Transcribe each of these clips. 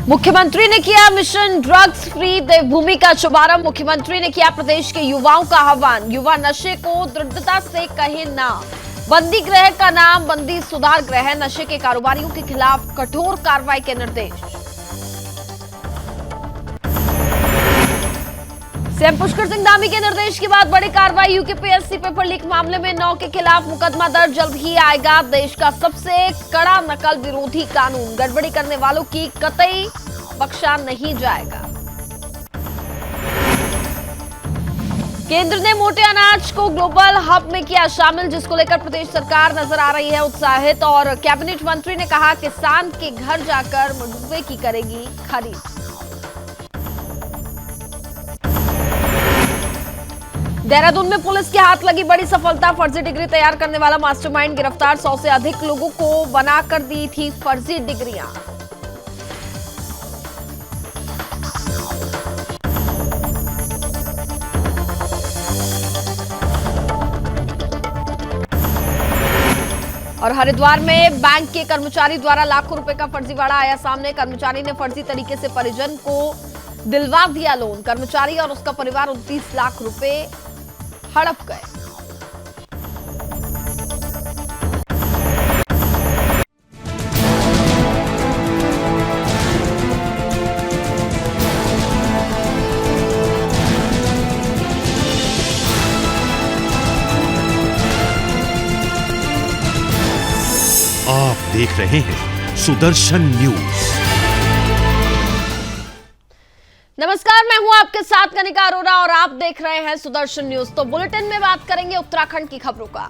मुख्यमंत्री ने किया मिशन ड्रग्स फ्री देवभूमि का शुभारंभ। मुख्यमंत्री ने किया प्रदेश के युवाओं का आह्वान, युवा नशे को दृढ़ता से कहे ना। बंदी गृह का नाम बंदी सुधार गृह, नशे के कारोबारियों के खिलाफ कठोर कार्रवाई के निर्देश। सीएम पुष्कर सिंह धामी के निर्देश के बाद बड़ी कार्रवाई, यूकेपीएससी पेपर लीक मामले में 9 के खिलाफ मुकदमा दर्ज, जल्द ही आएगा देश का सबसे कड़ा नकल विरोधी कानून। गड़बड़ी करने वालों की कतई बख्शा नहीं जाएगा। केंद्र ने मोटे अनाज को ग्लोबल हब में किया शामिल, जिसको लेकर प्रदेश सरकार नजर आ रही है उत्साहित। और कैबिनेट मंत्री ने कहा किसान के घर जाकर मंडुवे की करेगी खरीद। देहरादून में पुलिस के हाथ लगी बड़ी सफलता, फर्जी डिग्री तैयार करने वाला मास्टरमाइंड गिरफ्तार। 100 से अधिक लोगों को बनाकर दी थी फर्जी डिग्रियां। और हरिद्वार में बैंक के कर्मचारी द्वारा लाखों रुपए का फर्जीवाड़ा आया सामने। कर्मचारी ने फर्जी तरीके से परिजन को दिलवा दिया लोन। कर्मचारी और उसका परिवार 29 लाख रुपए हड़प गए। आप देख रहे हैं सुदर्शन न्यूज। नमस्कार, मैं हूं आपके साथ कनिका अरोरा और आप देख रहे हैं सुदर्शन न्यूज। तो बुलेटिन में बात करेंगे उत्तराखंड की खबरों का।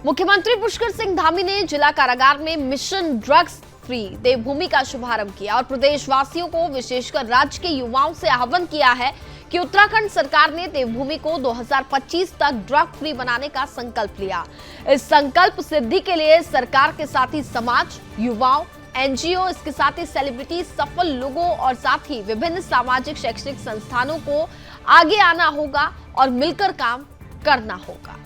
मुख्यमंत्री पुष्कर सिंह धामी ने जिला कारागार में मिशन ड्रग्स फ्री देवभूमि का शुभारंभ किया और प्रदेशवासियों को, विशेषकर राज्य के युवाओं से आह्वान किया है कि उत्तराखंड सरकार ने देवभूमि को 2025 तक ड्रग फ्री बनाने का संकल्प लिया। इस संकल्प सिद्धि के लिए सरकार के साथ ही समाज, युवाओं, एनजीओ, इसके साथ ही सेलिब्रिटी, सफल लोगों और साथ ही विभिन्न सामाजिक शैक्षणिक संस्थानों को आगे आना होगा और मिलकर काम करना होगा।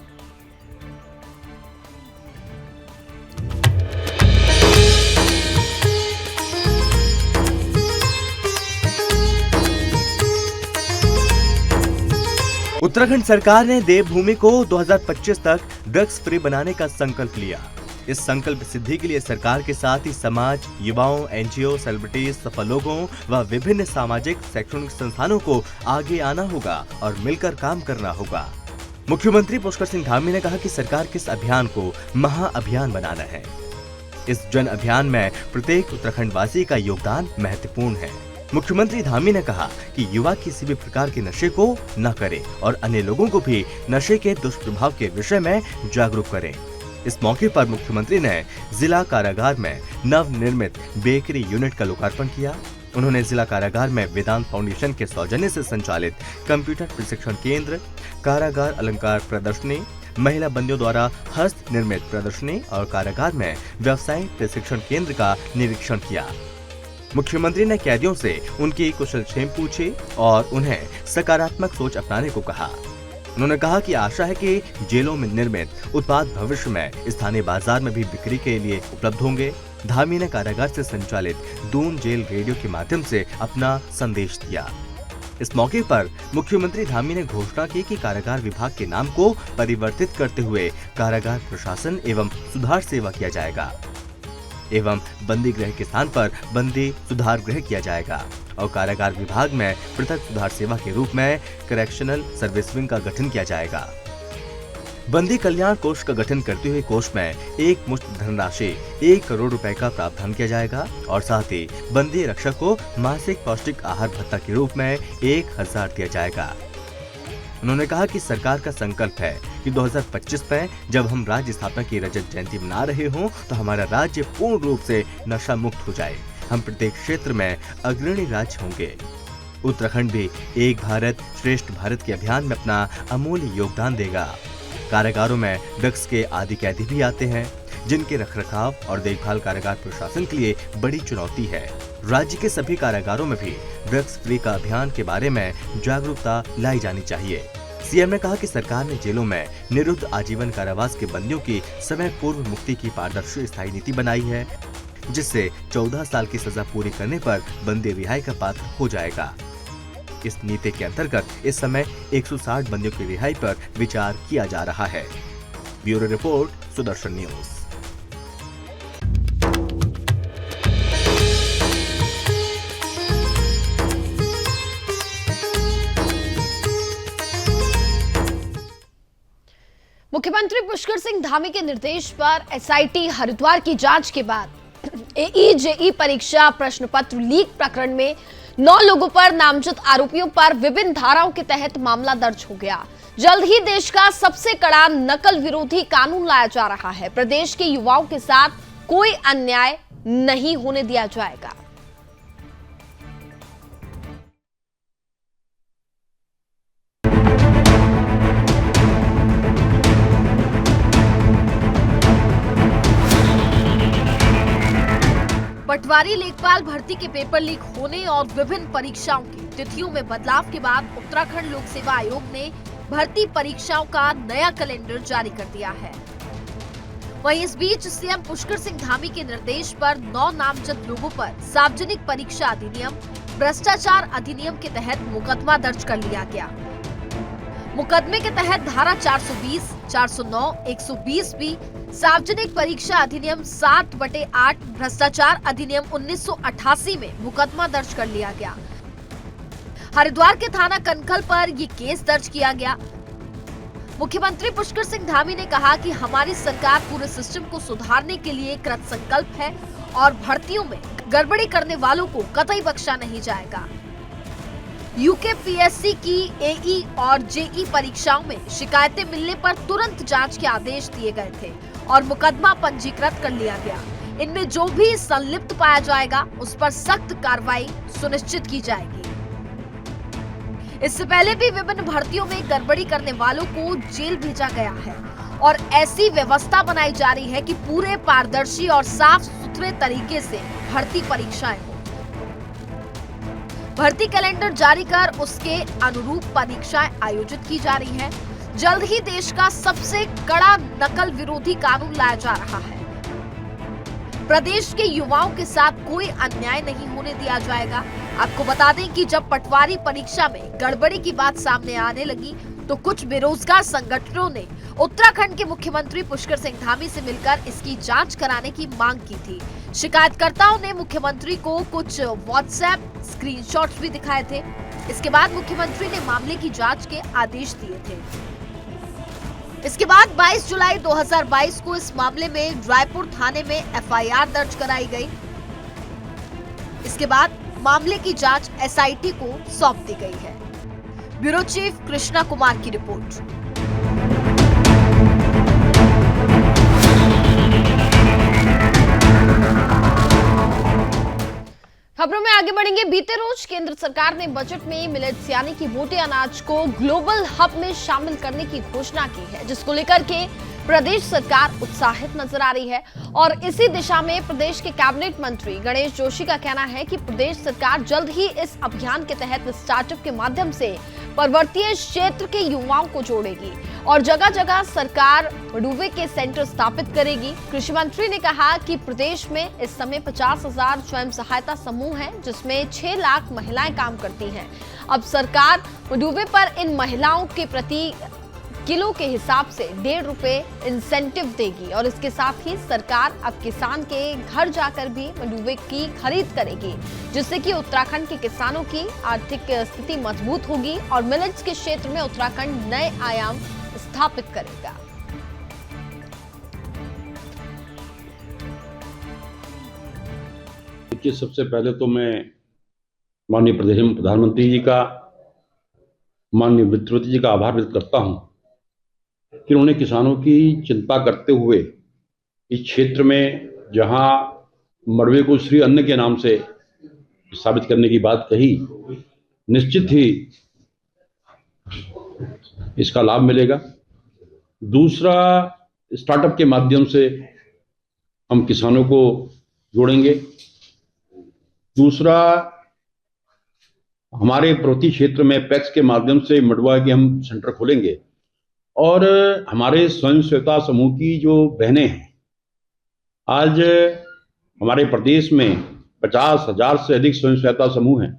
उत्तराखंड सरकार ने देवभूमि को 2025 तक ड्रग्स फ्री बनाने का संकल्प लिया। इस संकल्प सिद्धि के लिए सरकार के साथ ही समाज, युवाओं, एनजीओ, सेलिब्रिटीज, सफल लोगों व विभिन्न सामाजिक शैक्षणिक संस्थानों को आगे आना होगा और मिलकर काम करना होगा। मुख्यमंत्री पुष्कर सिंह धामी ने कहा कि सरकार के इस अभियान को महाअभियान बनाना है। इस जन अभियान में प्रत्येक उत्तराखंड वासी का योगदान महत्वपूर्ण है। मुख्यमंत्री धामी ने कहा कि युवा किसी भी प्रकार के नशे को न करें और अन्य लोगों को भी नशे के दुष्प्रभाव के विषय में जागरूक करें। इस मौके पर मुख्यमंत्री ने जिला कारागार में नवनिर्मित बेकरी यूनिट का लोकार्पण किया। उन्होंने जिला कारागार में वेदांत फाउंडेशन के सौजन्य से संचालित कंप्यूटर प्रशिक्षण केंद्र, कारागार अलंकार प्रदर्शनी, महिला बंदियों द्वारा हस्त निर्मित प्रदर्शनी और कारागार में व्यवसायिक प्रशिक्षण केंद्र का निरीक्षण किया। मुख्यमंत्री ने कैदियों से उनकी कुशलक्षेम पूछी और उन्हें सकारात्मक सोच अपनाने को कहा। उन्होंने कहा कि आशा है कि जेलों में निर्मित उत्पाद भविष्य में स्थानीय बाजार में भी बिक्री के लिए उपलब्ध होंगे। धामी ने कारागार से संचालित दून जेल रेडियो के माध्यम से अपना संदेश दिया। इस मौके पर मुख्यमंत्री धामी ने घोषणा की कि कारागार विभाग के नाम को परिवर्तित करते हुए कारागार प्रशासन एवं सुधार सेवा किया जाएगा एवं बंदी गृह के स्थान पर बंदी सुधार गृह किया जाएगा और कारागार विभाग में पृथक सुधार सेवा के रूप में करेक्शनल सर्विस विंग का गठन किया जाएगा। बंदी कल्याण कोष का गठन करते हुए कोष में एक मुश्त धनराशि 1 करोड़ रुपए का प्रावधान किया जाएगा और साथ ही बंदी रक्षक को मासिक पौष्टिक आहार भत्ता के रूप में 1000 दिया जाएगा। उन्होंने कहा कि सरकार का संकल्प है कि 2025 में जब हम राज्य स्थापना की रजत जयंती मना रहे हों तो हमारा राज्य पूर्ण रूप से नशा मुक्त हो जाए। हम प्रत्येक क्षेत्र में अग्रणी राज्य होंगे। उत्तराखंड भी एक भारत श्रेष्ठ भारत के अभियान में अपना अमूल्य योगदान देगा। कारागारों में ड्रग्स के आदि कैदी भी आते हैं, जिनके रखरखाव और देखभाल कारागार प्रशासन के लिए बड़ी चुनौती है। राज्य के सभी कारागारों में भी ड्रग्स फ्री का अभियान के बारे में जागरूकता लाई जानी चाहिए। सीएम ने कहा कि सरकार ने जेलों में निरुद्ध आजीवन कारावास के बंदियों की समय पूर्व मुक्ति की पारदर्शी स्थायी नीति बनाई है, जिससे 14 साल की सजा पूरी करने पर बंदी रिहाई का पात्र हो जाएगा। इस नीति के अंतर्गत इस समय 160 बंदियों की रिहाई पर विचार किया जा रहा है। Bureau report, Sudarshan news. मुख्यमंत्री पुष्कर सिंह धामी के निर्देश पर एसआईटी हरिद्वार की जांच के बाद एईजेई परीक्षा प्रश्न पत्र लीक प्रकरण में 9 लोगों पर नामजद आरोपियों पर विभिन्न धाराओं के तहत मामला दर्ज हो गया। जल्द ही देश का सबसे कड़ा नकल विरोधी कानून लाया जा रहा है। प्रदेश के युवाओं के साथ कोई अन्याय नहीं होने दिया जाएगा। पटवारी लेखपाल भर्ती के पेपर लीक होने और विभिन्न परीक्षाओं की तिथियों में बदलाव के बाद उत्तराखंड लोक सेवा आयोग ने भर्ती परीक्षाओं का नया कैलेंडर जारी कर दिया है। वहीं इस बीच सीएम पुष्कर सिंह धामी के निर्देश पर 9 नामजद लोगों पर सार्वजनिक परीक्षा अधिनियम, भ्रष्टाचार अधिनियम के तहत मुकदमा दर्ज कर लिया गया। मुकदमे के तहत धारा 420, 409, 120 भी, सार्वजनिक परीक्षा अधिनियम 7/8, भ्रष्टाचार अधिनियम 1988 में मुकदमा दर्ज कर लिया गया। हरिद्वार के थाना कनखल पर ये केस दर्ज किया गया। मुख्यमंत्री पुष्कर सिंह धामी ने कहा कि हमारी सरकार पूरे सिस्टम को सुधारने के लिए कृत संकल्प है और भर्तियों में गड़बड़ी करने वालों को कतई बख्शा नहीं जाएगा। यूकेपीएससी की एई और जेई परीक्षाओं में शिकायतें मिलने पर तुरंत जांच के आदेश दिए गए थे और मुकदमा पंजीकृत कर लिया गया। इनमें जो भी संलिप्त पाया जाएगा उस पर सख्त कार्रवाई सुनिश्चित की जाएगी। इससे पहले भी विभिन्न भर्तियों में गड़बड़ी करने वालों को जेल भेजा गया है और ऐसी व्यवस्था बनाई जा रही है कि पूरे पारदर्शी और साफ सुथरे तरीके से भर्ती परीक्षाएं हो। भर्ती कैलेंडर जारी कर उसके अनुरूप परीक्षाएं आयोजित की जा रही है। जल्द ही देश का सबसे कड़ा नकल विरोधी कानून लाया जा रहा है। प्रदेश के युवाओं के साथ कोई अन्याय नहीं होने दिया जाएगा। आपको बता दें कि जब पटवारी परीक्षा में गड़बड़ी की बात सामने आने लगी तो कुछ बेरोजगार संगठनों ने उत्तराखंड के मुख्यमंत्री पुष्कर सिंह धामी से मिलकर इसकी जांच कराने की मांग की थी। शिकायतकर्ताओं ने मुख्यमंत्री को कुछ व्हाट्सएप स्क्रीनशॉट्स भी दिखाए थे। इसके बाद मुख्यमंत्री ने मामले की जांच के आदेश दिए थे। इसके बाद 22 जुलाई 2022 को इस मामले में रायपुर थाने में एफआईआर दर्ज कराई गई। इसके बाद मामले की जांच एसआईटी को सौंप दी गई है। ब्यूरो चीफ कृष्णा कुमार की रिपोर्ट। खबरों में आगे बढ़ेंगे। बीते रोज केंद्र सरकार ने बजट में मिलेट्स यानी कि मोटे अनाज को ग्लोबल हब में शामिल करने की घोषणा की है, जिसको लेकर के प्रदेश सरकार उत्साहित नजर आ रही है। और इसी दिशा में प्रदेश के कैबिनेट मंत्री गणेश जोशी का कहना है कि प्रदेश सरकार जल्द ही इस अभियान के तहत स्टार्टअप के माध्यम से पर्वतीय क्षेत्र के युवाओं को जोड़ेगी और जगह जगह सरकार मडुवे के सेंटर स्थापित करेगी। कृषि मंत्री ने कहा कि प्रदेश में इस समय 50,000 स्वयं सहायता समूह हैं, जिसमें 6 लाख महिलाएं काम करती हैं। अब सरकार मडुवे पर इन महिलाओं के प्रति किलो के हिसाब से 1.5 रुपए इंसेंटिव देगी और इसके साथ ही सरकार अब किसान के घर जाकर भी मडुवे की खरीद करेगी, जिससे कि उत्तराखंड के किसानों की आर्थिक स्थिति मजबूत होगी और मिलेट्स के क्षेत्र में उत्तराखंड नए आयाम स्थापित करेगा। सबसे पहले तो मैं माननीय प्रधानमंत्री जी का, माननीय वित्त मंत्री जी का आभार व्यक्त करता हूं कि उन्होंने किसानों की चिंता करते हुए इस क्षेत्र में जहां मडवे को श्री अन्न के नाम से साबित करने की बात कही, निश्चित ही इसका लाभ मिलेगा। दूसरा, स्टार्टअप के माध्यम से हम किसानों को जोड़ेंगे। दूसरा, हमारे पर्वतीय क्षेत्र में पैक्स के माध्यम से मडवा के हम सेंटर खोलेंगे और हमारे स्वयं सहायता समूह की जो बहनें हैं, आज हमारे प्रदेश में 50,000 से अधिक स्वयं सहायता समूह हैं।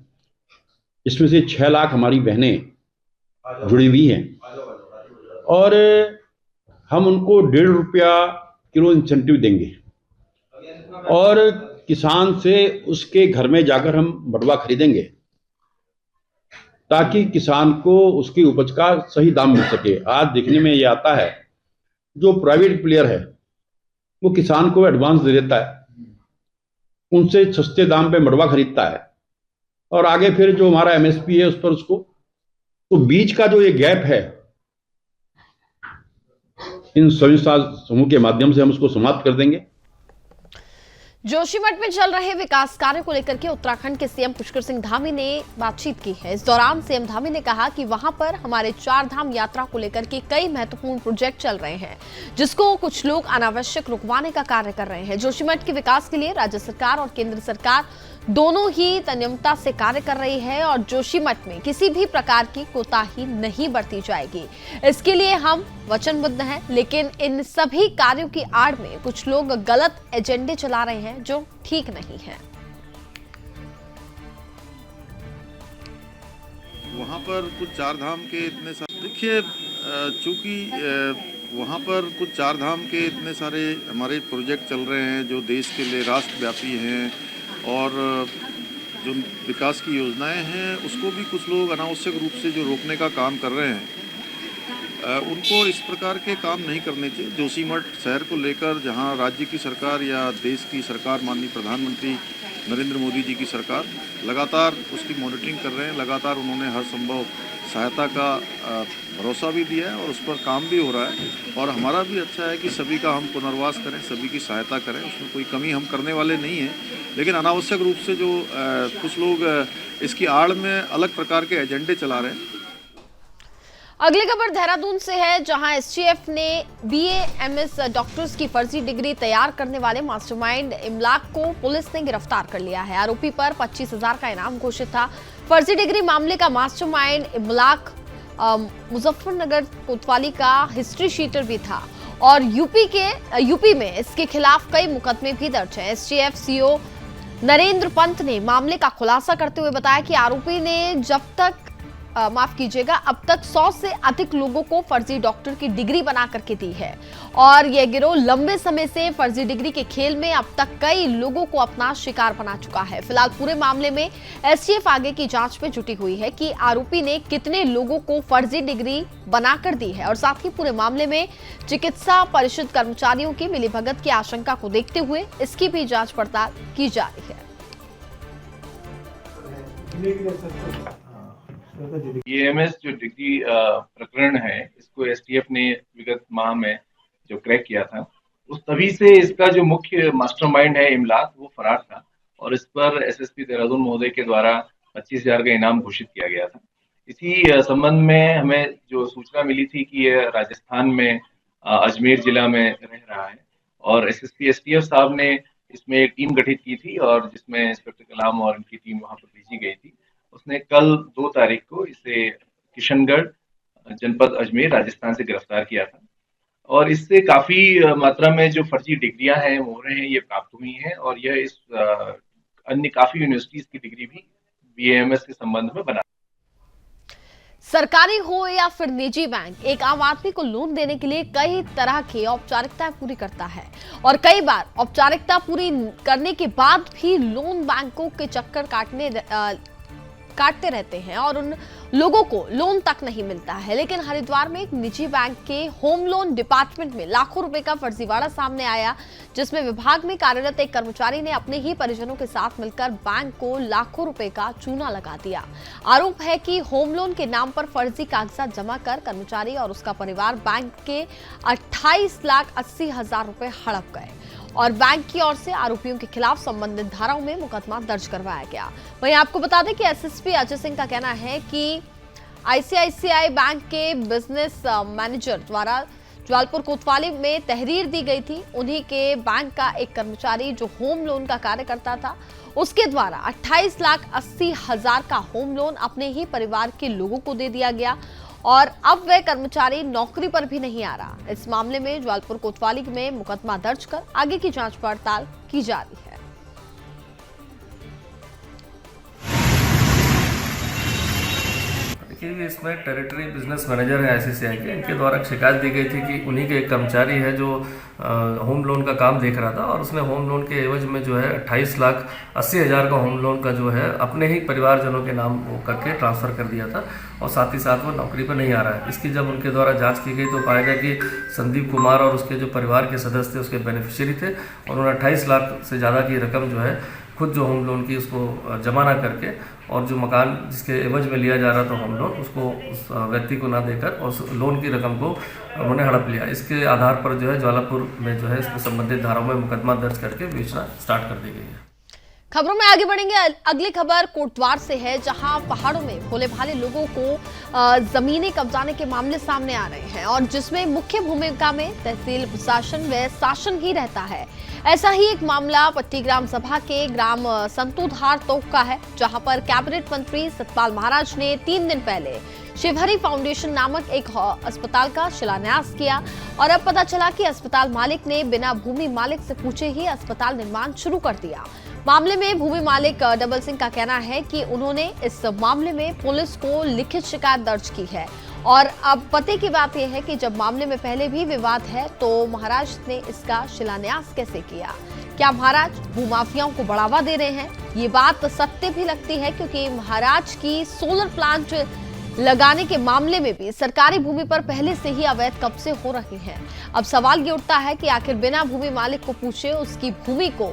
इसमें से 6 लाख हमारी बहनें जुड़ी हुई हैं और हम उनको ₹1.5 किलो इंसेंटिव देंगे और किसान से उसके घर में जाकर हम बटुआ खरीदेंगे ताकि किसान को उसकी उपज का सही दाम मिल सके। आज देखने में ये आता है जो प्राइवेट प्लेयर है वो किसान को एडवांस दे देता है, उनसे सस्ते दाम पे बटुआ खरीदता है और आगे फिर जो हमारा एमएसपी है उस पर उसको, तो बीच का जो ये गैप है इन स्वयं सहायता समूह के माध्यम से हम उसको समाप्त कर देंगे। जोशीमठ में चल रहे विकास कार्यों को लेकर के उत्तराखंड के सीएम पुष्कर सिंह धामी ने बातचीत की है। इस दौरान सीएम धामी ने कहा कि वहां पर हमारे 4 धाम यात्रा को लेकर के कई महत्वपूर्ण प्रोजेक्ट चल रहे हैं जिसको कुछ लोग अनावश्यक रुकवाने का कार्य कर रहे हैं। जोशीमठ के विकास के लिए राज्य सरकार और केंद्र सरकार दोनों ही संयमता से कार्य कर रही है और जोशीमठ में किसी भी प्रकार की कोताही नहीं बरती जाएगी। इसके लिए हम वचनबद्ध हैं, लेकिन इन सभी कार्यों की आड़ में कुछ लोग गलत एजेंडे चला रहे हैं जो ठीक नहीं है। वहाँ पर कुछ 4 धाम के इतने सारे, देखिए चूँकि वहाँ पर कुछ 4 धाम के इतने सारे हमारे प्रोजेक्ट चल रहे हैं जो देश के लिए राष्ट्रव्यापी हैं और जो विकास की योजनाएं हैं उसको भी कुछ लोग अनावश्यक रूप से जो रोकने का काम कर रहे हैं, उनको इस प्रकार के काम नहीं करने चाहिए। जोशीमठ शहर को लेकर जहां राज्य की सरकार या देश की सरकार, माननीय प्रधानमंत्री नरेंद्र मोदी जी की सरकार लगातार उसकी मॉनिटरिंग कर रहे हैं, लगातार उन्होंने हर संभव सहायता का भरोसा भी दिया है और उस पर काम भी हो रहा है और हमारा भी अच्छा है कि सभी का हम पुनर्वास करें, सभी की सहायता करें, उसमें कोई कमी हम करने वाले नहीं हैं। लेकिन अनावश्यक रूप से जो कुछ लोग इसकी आड़ में अलग प्रकार के एजेंडे चला रहे हैं। अगली खबर देहरादून से है, जहां एसटीएफ ने बीएएमएस डॉक्टर्स की फर्जी डिग्री तैयार करने वाले मास्टरमाइंड इमलाक को पुलिस ने गिरफ्तार कर लिया है। आरोपी पर 25,000 का इनाम घोषित था। फर्जी डिग्री मामले का मास्टरमाइंड इमलाक मुजफ्फरनगर कोतवाली का हिस्ट्री शीटर भी था और यूपी में इसके खिलाफ कई मुकदमे भी दर्ज हैं। एसटीएफ सीओ नरेंद्र पंत ने मामले का खुलासा करते हुए बताया कि आरोपी ने अब तक 100 से अधिक लोगों को फर्जी डॉक्टर की डिग्री बना करके दी है और यह गिरोह लंबे समय से फर्जी डिग्री के खेल में अब तक कई लोगों को अपना शिकार बना चुका है। फिलहाल पूरे मामले में एसटीएफ आगे की जांच में जुटी हुई है कि आरोपी ने कितने लोगों को फर्जी डिग्री बनाकर दी है और साथ ही पूरे मामले में चिकित्सा परिषद कर्मचारियों की मिलीभगत की आशंका को देखते हुए इसकी भी जांच पड़ताल की जा रही है। बीएएमएस जो डिग्री प्रकरण है, इसको एसटीएफ ने विगत माह में जो क्रैक किया था, उस तभी से इसका जो मुख्य मास्टरमाइंड है इमलाक, वो फरार था और इस पर एसएसपी देहरादून महोदय के द्वारा 25,000 का इनाम घोषित किया गया था। इसी संबंध में हमें जो सूचना मिली थी कि यह राजस्थान में अजमेर जिला में रह रहा है और एसएसपी एसटीएफ साहब ने इसमें एक टीम गठित की थी और जिसमें इंस्पेक्टर कलाम और उनकी टीम वहां पर भेजी गई थी। उसने कल 2 तारीख को इसे किशनगढ़ जनपद अजमेर राजस्थान से गिरफ्तार किया था और इससे काफी मात्रा में जो फर्जी डिग्रियां हैं हो रहे हैं ये प्राप्त हुई हैं और यह इस अन्य काफी यूनिवर्सिटीज की डिग्री भी बीएएमएस के संबंध में बना। सरकारी हो या फिर निजी बैंक, एक आम आदमी को लोन देने के लिए कई तरह की औपचारिकताएं पूरी करता है और कई बार औपचारिकता पूरी करने के बाद भी लोन बैंकों के चक्कर काटते रहते हैं और उन लोगों को लोन तक नहीं मिलता है। लेकिन हरिद्वार में एक निजी बैंक के होम लोन डिपार्टमेंट में लाखों रुपए का फर्जीवाड़ा सामने आया, जिसमें विभाग में कार्यरत एक कर्मचारी ने अपने ही परिजनों के साथ मिलकर बैंक को लाखों रुपए का चूना लगा दिया। आरोप है कि होम लोन के नाम पर फर्जी कागजात जमा कर कर्मचारी और उसका परिवार बैंक के 28,80,000 रुपए हड़प गए और बैंक की ओर से आरोपियों के खिलाफ संबंधित धाराओं में मुकदमा दर्ज करवाया गया। वहीं आपको बता दें कि एसएसपी अजय सिंह का कहना है कि आईसीआईसीआई बैंक के बिजनेस मैनेजर द्वारा जवालपुर कोतवाली में तहरीर दी गई थी। उन्हीं के बैंक का एक कर्मचारी जो होम लोन का कार्य करता था, उसके द्वारा 28,80,000 का होम लोन अपने ही परिवार के लोगों को दे दिया गया और अब वह कर्मचारी नौकरी पर भी नहीं आ रहा। इस मामले में जवालपुर कोतवाली में मुकदमा दर्ज कर आगे की जांच पड़ताल की जा रही है। देखिए, इसमें टेरिटरी बिजनेस मैनेजर है ICCI के, इनके द्वारा शिकायत दी गई थी कि उन्हीं के एक कर्मचारी है जो होम लोन का काम देख रहा था और उसने होम लोन के एवज में जो है 28,80,000 का होम लोन का जो है अपने ही परिवारजनों के नाम वो करके ट्रांसफ़र कर दिया था और साथ ही साथ वो नौकरी पर नहीं आ रहा है। इसकी जब उनके द्वारा जांच की गई तो पाया गया कि संदीप कुमार और उसके जो परिवार के सदस्य थे उसके बेनिफिशियरी थे और उन्होंने 28 लाख से ज़्यादा की रकम जो है खुद जो होम लोन की उसको जमा ना करके और जो मकान जिसके एवज में लिया जा रहा था होम लोन उसको उस व्यक्ति को ना देकर और उस लोन की रकम को उन्होंने हड़प लिया। इसके आधार पर जो है ज्वालापुर में जो है इसमें संबंधित धाराओं में मुकदमा दर्ज करके बेचना स्टार्ट कर दी गई है। खबरों में आगे बढ़ेंगे। अगली खबर कोटद्वार से है, जहां पहाड़ों में भोले भाले लोगों को जमीनें कब्जाने के मामले सामने आ रहे हैं और जिसमें मुख्य भूमिका में तहसील प्रशासन व शासन ही रहता है। ऐसा ही एक मामला पट्टी ग्राम सभा के ग्राम संतुधार तोक का है, जहां पर कैबिनेट मंत्री सतपाल महाराज ने 3 दिन पहले शिवहरी फाउंडेशन नामक एक अस्पताल का शिलान्यास किया और अब पता चला कि अस्पताल मालिक ने बिना भूमि मालिक से पूछे ही अस्पताल निर्माण शुरू कर दिया। मामले में भूमि मालिक डबल सिंह का कहना है कि उन्होंने इस मामले में पुलिस को लिखित शिकायत दर्ज की है और अब पते की बात यह है कि जब मामले में पहले भी विवाद है तो महाराज ने इसका शिलान्यास कैसे किया? क्या महाराज भूमाफियाओं को बढ़ावा दे रहे हैं? ये बात सत्य भी लगती है क्योंकि महाराज की सोलर प्लांट लगाने के मामले में भी सरकारी भूमि पर पहले से ही अवैध कब्जे हो रहे हैं। अब सवाल ये उठता है कि आखिर बिना भूमि मालिक को पूछे उसकी भूमि को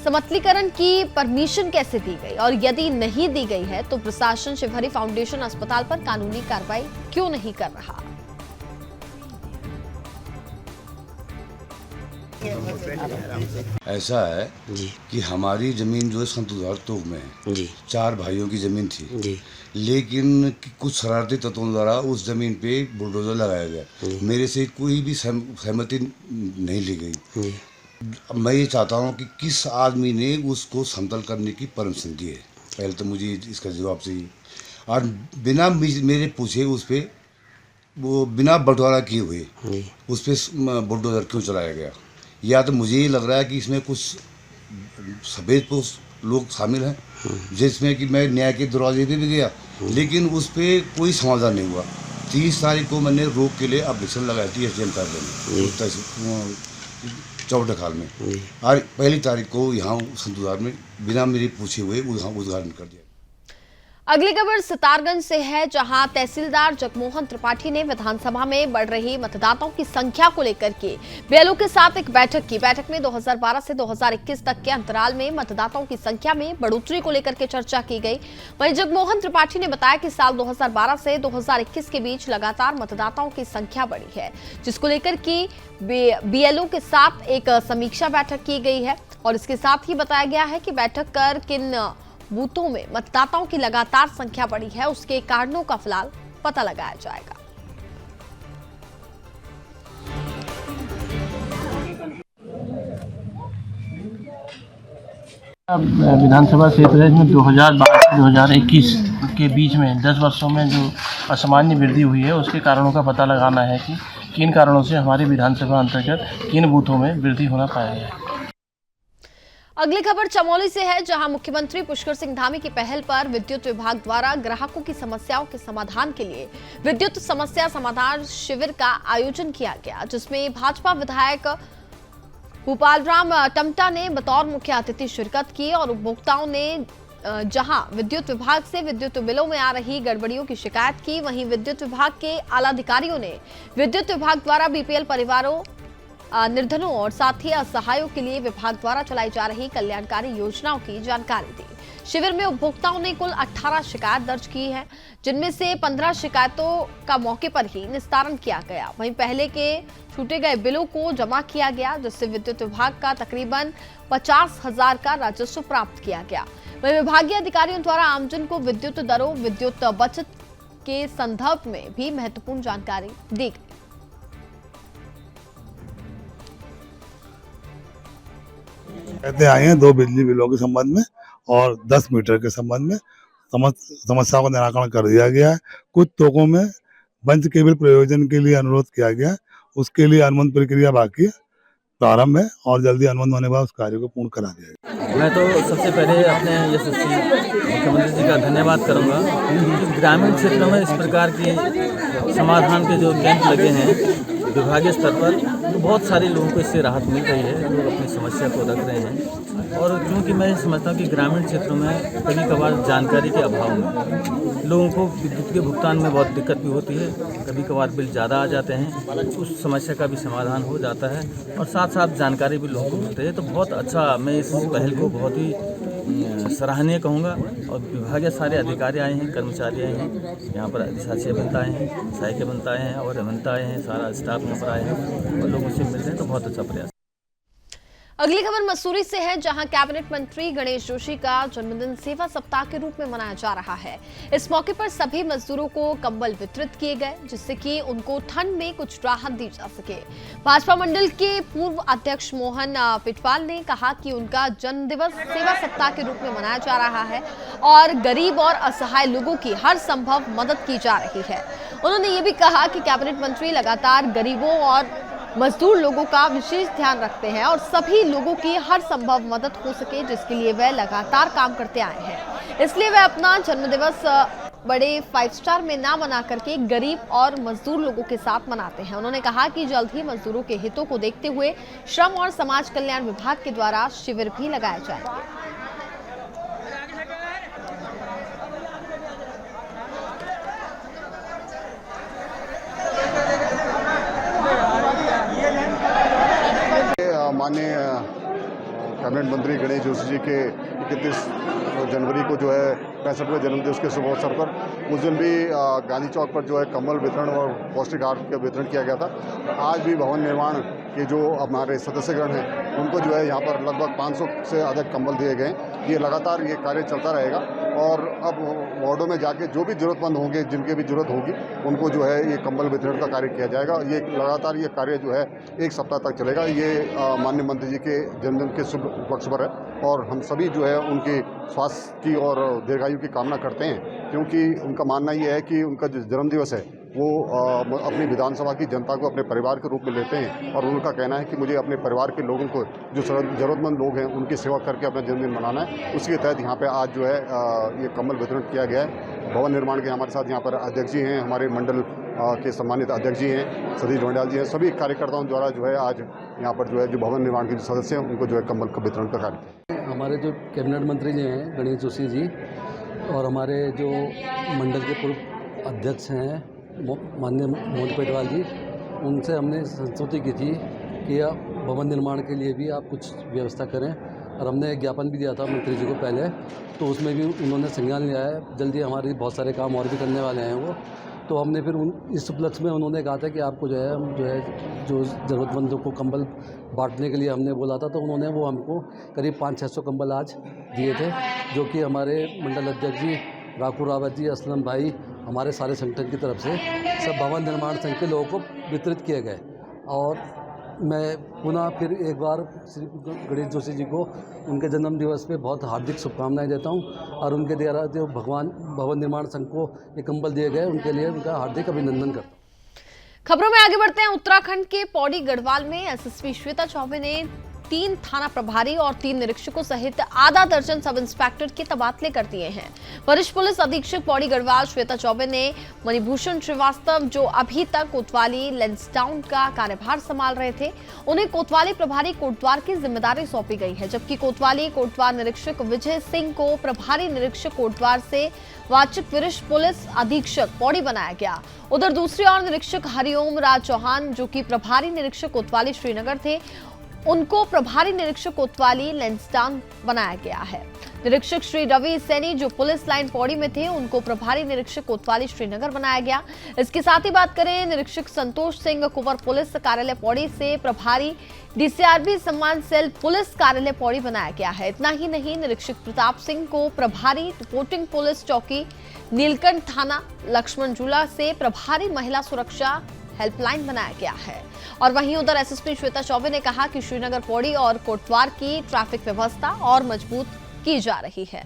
समतलीकरण की परमिशन कैसे दी गई और यदि नहीं दी गई है तो प्रशासन शिवहरी फाउंडेशन अस्पताल पर कानूनी कार्रवाई क्यों नहीं कर रहा? ऐसा है कि हमारी जमीन जो है संतुधार तोक में है जी। 4 भाइयों की जमीन थी जी। लेकिन कुछ शरारती तत्वों द्वारा उस जमीन पे बुलडोजर लगाया गया। मेरे से कोई भी सहमति नहीं ली गई। मैं ये चाहता हूँ कि किस आदमी ने उसको समतल करने की परमिशन दी है, पहले तो मुझे इसका जवाब चाहिए। और बिना मेरे पूछे उस पर वो बिना बंटवारा किए हुए उस पर बुलडोजर क्यों चलाया गया? या तो मुझे ये लग रहा है कि इसमें कुछ सफेद पोस्ट लोग शामिल हैं, जिसमें कि मैं न्याय के दरवाजे पे भी गया लेकिन उस पर कोई समाधान नहीं हुआ। 30 तारीख को मैंने रोक के लिए एप्लीकेशन लगाई थी SDM कार्यालय में चौबटखाल में और 1 तारीख को यहाँ संतुधार में बिना मेरे पूछे हुए उद्घाटन कर दिया। अगली खबर सितारगंज से है, जहां तहसीलदार जगमोहन त्रिपाठी ने विधानसभा में बढ़ रही मतदाताओं की संख्या को लेकर के BLO के साथ एक बैठक की। बैठक में 2012 से 2021 तक के अंतराल में मतदाताओं की संख्या में बढ़ोतरी को लेकर के चर्चा की गई। वहीं जगमोहन त्रिपाठी ने बताया कि साल 2012 से 2021 के बीच लगातार मतदाताओं की संख्या बढ़ी है, जिसको लेकर की BLO के साथ एक समीक्षा बैठक की गई है और इसके साथ ही बताया गया है कि बैठक कर किन बूथों में मतदाताओं की लगातार संख्या बढ़ी है उसके कारणों का फिलहाल पता लगाया जाएगा। विधानसभा क्षेत्र में 2012 से 2021 के बीच में 10 वर्षों में जो असामान्य वृद्धि हुई है उसके कारणों का पता लगाना है कि किन कारणों से हमारी विधानसभा अंतर्गत किन बूथों में वृद्धि होना पाया है। अगली खबर चमोली से है, जहां मुख्यमंत्री पुष्कर सिंह धामी की पहल पर विद्युत विभाग द्वारा ग्राहकों की समस्याओं के समाधान के लिए विद्युत समस्या समाधान शिविर का आयोजन किया गया, जिसमें भाजपा विधायक भूपालराम टमटा ने बतौर मुख्य अतिथि शिरकत की और उपभोक्ताओं ने जहां विद्युत विभाग से विद्युत बिलों में आ रही गड़बड़ियों की शिकायत की, वहीं विद्युत विभाग के आला अधिकारियों ने विद्युत विभाग द्वारा BPL परिवारों, निर्धनों और साथ ही असहायों के लिए विभाग द्वारा चलाई जा रही कल्याणकारी योजनाओं की जानकारी दी। शिविर में उपभोक्ताओं ने कुल 18 शिकायत दर्ज की है, जिनमें से 15 शिकायतों का मौके पर ही निस्तारण किया गया। वहीं पहले के छूटे गए बिलों को जमा किया गया, जिससे विद्युत विभाग का तकरीबन 50,000 का राजस्व प्राप्त किया गया। वहीं विभागीय अधिकारियों द्वारा आमजन को विद्युत दरों, विद्युत बचत के संदर्भ में भी महत्वपूर्ण जानकारी दी गई। कहते आए हैं 2 बिजली बिलों के संबंध में और 10 मीटर के संबंध में समस्याओं का निराकरण कर दिया गया है। कुछ तोकों में बंच केबल प्रयोजन के लिए अनुरोध किया गया, उसके लिए अनुबंध प्रक्रिया बाकी है, प्रारंभ है और जल्दी अनुबंध होने के बाद उस कार्य को पूर्ण करा दिया जाएगा। मैं तो सबसे पहले अपने यशस्वी मुख्यमंत्री जी का धन्यवाद करूंगा कि ग्रामीण क्षेत्रों में इस प्रकार की समाधान के जो कैंप लगे हैं विभागीय स्तर पर, तो बहुत सारे लोगों को इससे राहत मिल रही है। लोग अपनी समस्या को रख रहे हैं और क्योंकि मैं समझता हूँ कि ग्रामीण क्षेत्रों में कभी कभार जानकारी के अभाव में लोगों को विद्युत के भुगतान में बहुत दिक्कत भी होती है, कभी कभार बिल ज़्यादा आ जाते हैं, उस समस्या का भी समाधान हो जाता है और साथ साथ जानकारी भी लोगों को मिलती है। तो बहुत अच्छा, मैं इस पहल को बहुत ही सराहनीय कहूँगा। और विभागीय सारे अधिकारी आए हैं, कर्मचारी आए हैं, यहाँ पर अधिशासी अभियंता आए हैं, सहायक अभियंता आए हैं और अभियंता आए हैं, सारा स्टाफ यहाँ पर आए हैं और लोगों से मिल रहे हैं, तो बहुत अच्छा प्रयास। अगली खबर मसूरी से है, जहां कैबिनेट मंत्री गणेश जोशी का जन्मदिन सेवा सप्ताह के रूप में मनाया जा रहा है। इस मौके पर सभी मजदूरों को कंबल वितरित किए गए, जिससे कि उनको ठंड में कुछ राहत दी जा सके। भाजपा मंडल के पूर्व अध्यक्ष मोहन पिटवाल ने कहा कि उनका जन्म दिवस सेवा सप्ताह के रूप में मनाया जा रहा है और गरीब और असहाय लोगों की हर संभव मदद की जा रही है। उन्होंने ये भी कहा कि कैबिनेट मंत्री लगातार गरीबों और मजदूर लोगों का विशेष ध्यान रखते हैं और सभी लोगों की हर संभव मदद हो सके, जिसके लिए वे लगातार काम करते आए हैं। इसलिए वे अपना जन्मदिवस बड़े 5 स्टार में ना मना करके गरीब और मजदूर लोगों के साथ मनाते हैं। उन्होंने कहा कि जल्द ही मजदूरों के हितों को देखते हुए श्रम और समाज कल्याण विभाग के द्वारा शिविर भी लगाए जाएंगे। माननीय कैबिनेट मंत्री गणेश जोशी जी के 31 जनवरी को जो है 65वें जन्मदिवस के शुभ अवसर पर उस दिन भी गांधी चौक पर जो है कंबल वितरण और पौष्टिक आहार का वितरण किया गया था। आज भी भवन निर्माण के जो हमारे सदस्यगण हैं उनको जो है यहाँ पर लगभग 500 से अधिक कंबल दिए गए। ये लगातार ये कार्य चलता रहेगा और अब वार्डों में जाके जो भी जरूरतमंद होंगे, जिनके भी जरूरत होगी, उनको जो है ये कंबल वितरण का कार्य किया जाएगा। ये लगातार ये कार्य जो है 1 सप्ताह तक चलेगा। ये माननीय मंत्री जी के जन्मदिन के शुभ उपलक्ष्य पर है और हम सभी जो है उनकी स्वास्थ्य की और दीर्घायु की कामना करते हैं, क्योंकि उनका मानना ये है कि उनका जो जन्मदिवस है वो अपनी विधानसभा की जनता को अपने परिवार के रूप में लेते हैं और उनका कहना है कि मुझे अपने परिवार के लोगों को, जो ज़रूरतमंद लोग हैं, उनकी सेवा करके अपना जन्मदिन मनाना है। उसी के तहत यहाँ पे आज जो है ये कंबल वितरण किया गया है। भवन निर्माण के हमारे साथ यहाँ पर अध्यक्ष जी हैं, हमारे मंडल के सम्मानित अध्यक्ष जी हैं, सतीश ढोंडियाल जी हैं, सभी कार्यकर्ताओं द्वारा जो है आज यहाँ पर जो है जो भवन निर्माण के सदस्य हैं उनको जो है कंबल का वितरण का कार्य। हमारे जो कैबिनेट मंत्री जी हैं गणेश जोशी जी और हमारे जो मंडल के पूर्व अध्यक्ष हैं माननीय मोहन पिटवाल जी, उनसे हमने संस्तुति की थी कि भवन निर्माण के लिए भी आप कुछ व्यवस्था करें और हमने एक ज्ञापन भी दिया था मंत्री जी को पहले, तो उसमें भी उन्होंने संज्ञान लिया है। जल्दी हमारे बहुत सारे काम और भी करने वाले हैं वो, तो हमने फिर इस उपलक्ष्य में उन्होंने कहा था कि आपको जो है हम जो ज़रूरतमंदों को कंबल बांटने के लिए हमने बोला था, तो उन्होंने वो हमको करीब 500-600 कंबल आज दिए थे, जो कि हमारे मंडल अध्यक्ष जी राखू रावत जी, असलम भाई, हमारे सारे संगठन की तरफ से सब भवन निर्माण संघ के लोगों को वितरित किए गए। और मैं पुनः फिर एक बार श्री गणेश जोशी जी को उनके जन्म दिवस पे बहुत हार्दिक शुभकामनाएं देता हूं और उनके द्वारा जो भवन निर्माण संघ को ये कंबल दिए गए उनके लिए उनका हार्दिक अभिनंदन करता हूं। खबरों में आगे बढ़ते हैं। उत्तराखंड के पौड़ी गढ़वाल में एसएसपी श्वेता चौबे ने 3 थाना प्रभारी और 3 निरीक्षकों सहित आधा दर्जन सब इंस्पेक्टर के तबादले कर दिए हैं। वरिष्ठ पुलिस अधीक्षक पौड़ी गढ़वाल श्वेता चौबे ने मणिभूषण श्रीवास्तव, जो अभी तक कोतवाली लेंसडाउन का कार्यभार संभाल रहे थे, उन्हें कोतवाली प्रभारी कोटद्वार की जिम्मेदारी सौंपी गई है, जबकि कोतवाली कोटद्वार निरीक्षक विजय सिंह को प्रभारी निरीक्षक कोटद्वार से वाचिक वरिष्ठ पुलिस अधीक्षक पौड़ी बनाया गया। उधर दूसरी ओर निरीक्षक हरिओम राज चौहान, जो कि प्रभारी निरीक्षक कोतवाली श्रीनगर थे, उनको प्रभारी निरीक्षक कोतवाली लेंसडाउन बनाया गया है। निरीक्षक श्री रवि सैनी, जो पुलिस लाइन पौड़ी में थे, उनको प्रभारी निरीक्षक कोतवाली श्रीनगर बनाया गया। इसके साथ ही बात करें निरीक्षक संतोष सिंह कुंवर पुलिस कार्यालय पौड़ी से प्रभारी डीसीआरबी सम्मान सेल पुलिस कार्यालय पौड़ी बनाया गया है। इतना ही नहीं, निरीक्षक प्रताप सिंह को प्रभारी रिपोर्टिंग पुलिस चौकी नीलकंठ थाना लक्ष्मण झूला से प्रभारी महिला सुरक्षा हेल्पलाइन बनाया गया है। और वहीं उधर एसएसपी श्वेता चौबे ने कहा कि श्रीनगर पौड़ी और कोटद्वार की ट्रैफिक व्यवस्था और मजबूत की जा रही है।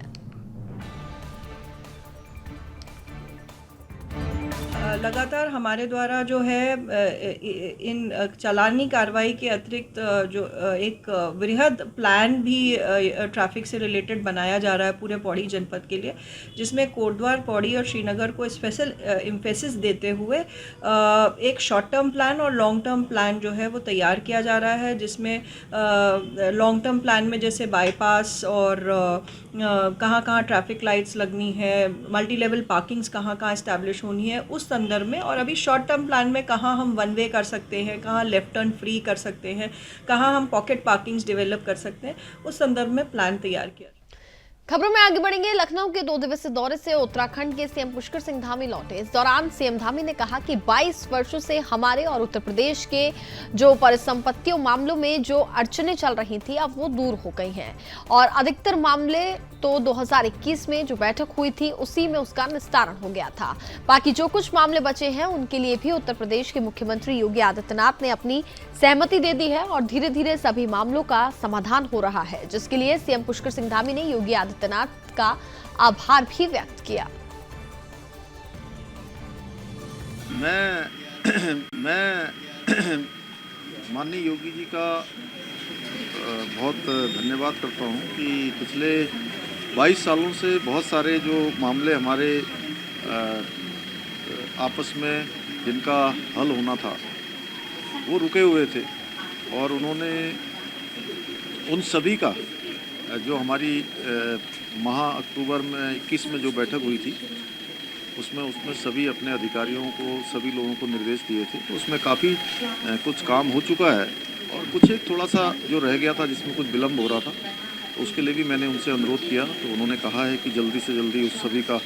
लगातार हमारे द्वारा जो है इन चालानी कार्रवाई के अतिरिक्त जो एक वृहद प्लान भी ट्रैफिक से रिलेटेड बनाया जा रहा है पूरे पौड़ी जनपद के लिए, जिसमें कोटद्वार, पौड़ी और श्रीनगर को स्पेशल एम्फेसिस देते हुए एक शॉर्ट टर्म प्लान और लॉन्ग टर्म प्लान जो है वो तैयार किया जा रहा है, जिसमें लॉन्ग टर्म प्लान में जैसे बाईपास और कहाँ कहाँ ट्रैफिक लाइट्स लगनी है, मल्टी लेवल पार्किंग्स कहाँ कहाँ इस्टेब्लिश होनी है उस संदर्भ में, और अभी शॉर्ट टर्म प्लान में कहाँ हम वन वे कर सकते हैं, कहाँ लेफ्ट टर्न फ्री कर सकते हैं, कहाँ हम पॉकेट पार्किंग्स डेवलप कर सकते हैं, उस संदर्भ में प्लान तैयार किया। खबरों में आगे बढ़ेंगे। लखनऊ के 2 दिवसीय दौरे से उत्तराखंड के सीएम पुष्कर सिंह धामी लौटे। इस दौरान सीएम धामी ने कहा कि 22 वर्षों से हमारे और उत्तर प्रदेश के जो परिसंपत्तियों मामलों में जो अड़चनें चल रही थी अब वो दूर हो गई हैं और अधिकतर मामले तो 2021 में जो बैठक हुई थी उसी में उसका निस्तारण हो गया था। बाकी जो कुछ मामले बचे हैं उनके लिए भी उत्तर प्रदेश के मुख्यमंत्री योगी आदित्यनाथ ने अपनी सहमति दे दी है और धीरे धीरे सभी मामलों का समाधान हो रहा है, जिसके लिए सीएम पुष्कर सिंह धामी ने योगी आदित्यनाथ का आभार भी व्यक्त किया। मैं माननीय योगी जी का बहुत धन्यवाद करता हूँ कि पिछले 22 सालों से बहुत सारे जो मामले हमारे आपस में जिनका हल होना था वो रुके हुए थे, और उन्होंने उन सभी का जो हमारी अक्टूबर में 21 में जो बैठक हुई थी उसमें सभी अपने अधिकारियों को, सभी लोगों को निर्देश दिए थे। तो उसमें काफ़ी कुछ काम हो चुका है और कुछ एक थोड़ा सा जो रह गया था जिसमें कुछ विलम्ब हो रहा था, तो उसके लिए भी मैंने उनसे अनुरोध किया। तो उन्होंने कहा है कि जल्दी से जल्दी उस सभी का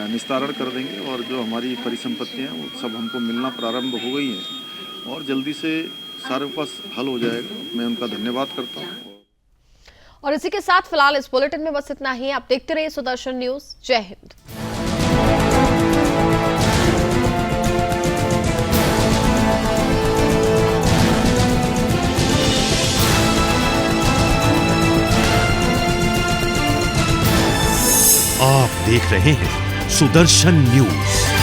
निस्तारण कर देंगे और जो हमारी परिसंपत्तियाँ हैं वो सब हमको मिलना प्रारंभ हो गई हैं और जल्दी से सारे पास हल हो जाएगा। मैं उनका धन्यवाद करता हूँ। और इसी के साथ फिलहाल इस बुलेटिन में बस इतना ही। आप देखते रहिए सुदर्शन न्यूज। जय हिंद। आप देख रहे हैं सुदर्शन न्यूज।